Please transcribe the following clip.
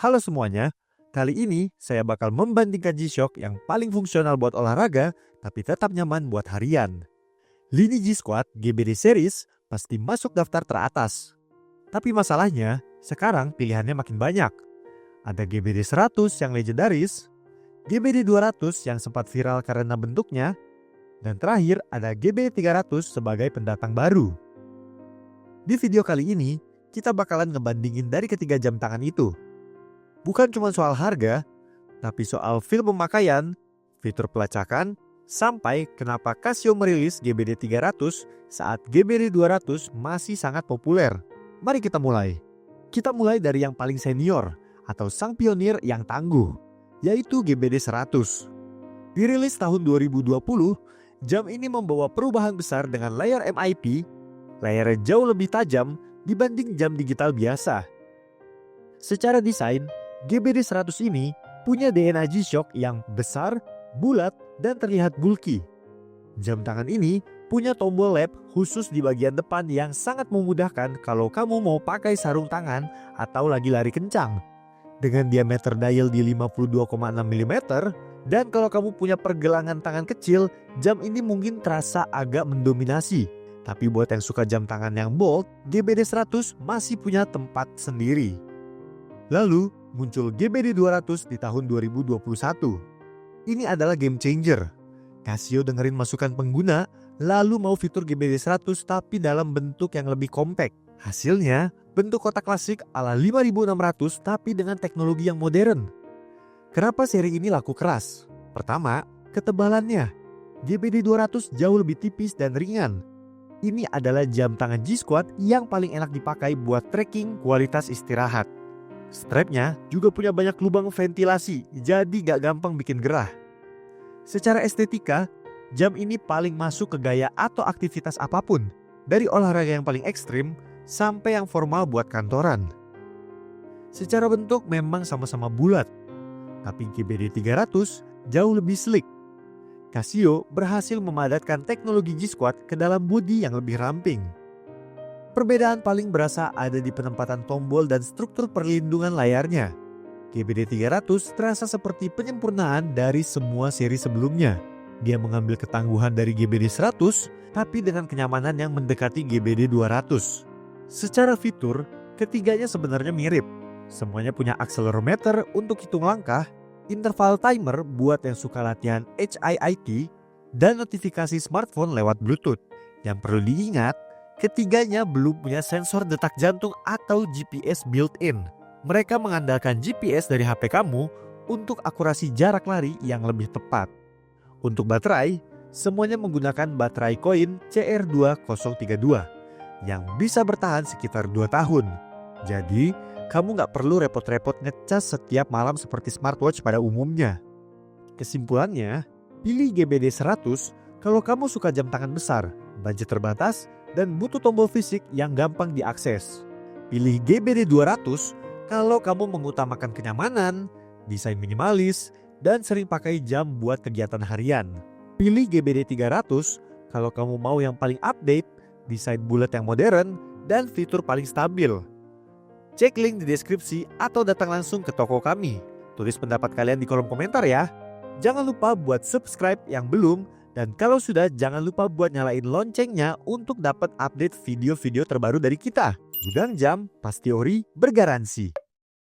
Halo semuanya, kali ini saya bakal membandingkan G-Shock yang paling fungsional buat olahraga tapi tetap nyaman buat harian. Lini G-Squad GBD Series pasti masuk daftar teratas. Tapi masalahnya, sekarang pilihannya makin banyak. Ada GBD 100 yang legendaris, GBD 200 yang sempat viral karena bentuknya, dan terakhir ada GBD 300 sebagai pendatang baru. Di video kali ini, kita bakalan ngebandingin dari ketiga jam tangan itu. Bukan cuma soal harga, tapi soal feel pemakaian, fitur pelacakan, sampai kenapa Casio merilis GBD 300 saat GBD 200 masih sangat populer. Mari kita mulai. Kita mulai dari yang paling senior atau sang pionir yang tangguh, yaitu GBD 100. Dirilis tahun 2020, jam ini membawa perubahan besar dengan layar MIP, layarnya jauh lebih tajam dibanding jam digital biasa. Secara desain, GBD 100 ini punya DNA G-Shock yang besar, bulat, dan terlihat bulky. Jam tangan ini punya tombol lap khusus di bagian depan yang sangat memudahkan kalau kamu mau pakai sarung tangan atau lagi lari kencang. Dengan diameter dial di 52,6 mm, dan kalau kamu punya pergelangan tangan kecil, jam ini mungkin terasa agak mendominasi. Tapi buat yang suka jam tangan yang bold, GBD 100 masih punya tempat sendiri. Lalu muncul GBD 200 di tahun 2021. Ini adalah game changer. Casio dengerin masukan pengguna, lalu mau fitur GBD 100 tapi dalam bentuk yang lebih compact. Hasilnya, bentuk kotak klasik ala 5600 tapi dengan teknologi yang modern. Kenapa seri ini laku keras? Pertama, ketebalannya. GBD 200 jauh lebih tipis dan ringan. Ini adalah jam tangan G-Squad yang paling enak dipakai buat tracking kualitas istirahat. Strapnya juga punya banyak lubang ventilasi, jadi gak gampang bikin gerah. Secara estetika, jam ini paling masuk ke gaya atau aktivitas apapun, dari olahraga yang paling ekstrim sampai yang formal buat kantoran. Secara bentuk memang sama-sama bulat, tapi GBD 300 jauh lebih sleek. Casio berhasil memadatkan teknologi G-Squad ke dalam bodi yang lebih ramping. Perbedaan paling berasa ada di penempatan tombol dan struktur perlindungan layarnya. GBD 300 terasa seperti penyempurnaan dari semua seri sebelumnya. Dia mengambil ketangguhan dari GBD 100, tapi dengan kenyamanan yang mendekati GBD 200. Secara fitur, ketiganya sebenarnya mirip. Semuanya punya accelerometer untuk hitung langkah, interval timer buat yang suka latihan HIIT, dan notifikasi smartphone lewat Bluetooth. Yang perlu diingat, ketiganya belum punya sensor detak jantung atau GPS built-in. Mereka mengandalkan GPS dari HP kamu untuk akurasi jarak lari yang lebih tepat. Untuk baterai, semuanya menggunakan baterai koin CR2032 yang bisa bertahan sekitar 2 tahun. Jadi, kamu nggak perlu repot-repot ngecas setiap malam seperti smartwatch pada umumnya. Kesimpulannya, pilih GBD 100 kalau kamu suka jam tangan besar, budget terbatas, dan butuh tombol fisik yang gampang diakses. Pilih GBD 200 kalau kamu mengutamakan kenyamanan, desain minimalis, dan sering pakai jam buat kegiatan harian. Pilih GBD 300 kalau kamu mau yang paling update, desain bulat yang modern, dan fitur paling stabil. Cek link di deskripsi atau datang langsung ke toko kami. Tulis pendapat kalian di kolom komentar ya. Jangan lupa buat subscribe yang belum, dan kalau sudah jangan lupa buat nyalain loncengnya untuk dapat update video-video terbaru dari kita. Gudang Jam pasti ori bergaransi.